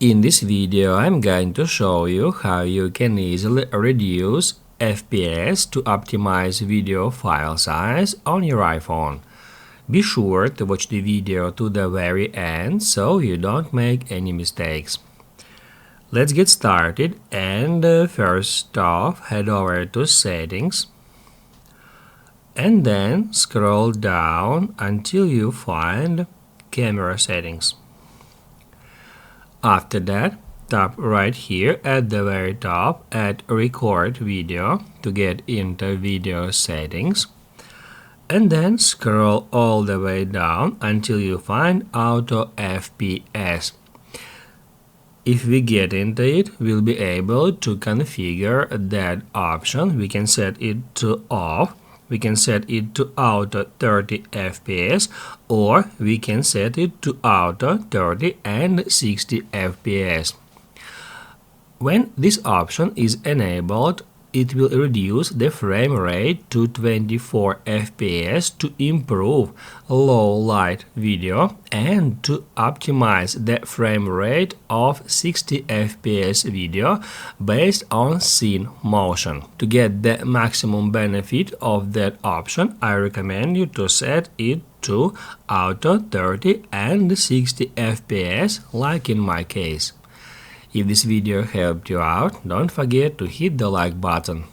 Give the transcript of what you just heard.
In this video, I'm going to show you how you can easily reduce FPS to optimize video file size on your iPhone. Be sure to watch the video to the very end so you don't make any mistakes. Let's get started, and first off, head over to Settings and then scroll down until you find Camera Settings. After that, tap right here at the very top at Record Video to get into Video Settings, and then scroll all the way down until you find Auto FPS. If we get into it, we'll be able to configure that option. We can set it to off. We can set it to auto 30 FPS, or we can set it to auto 30 and 60 FPS. When this option is enabled, it will reduce the frame rate to 24 FPS to improve low light video and to optimize the frame rate of 60 FPS video based on scene motion. To get the maximum benefit of that option, I recommend you to set it to auto 30 and 60 FPS, like in my case. If this video helped you out, don't forget to hit the like button.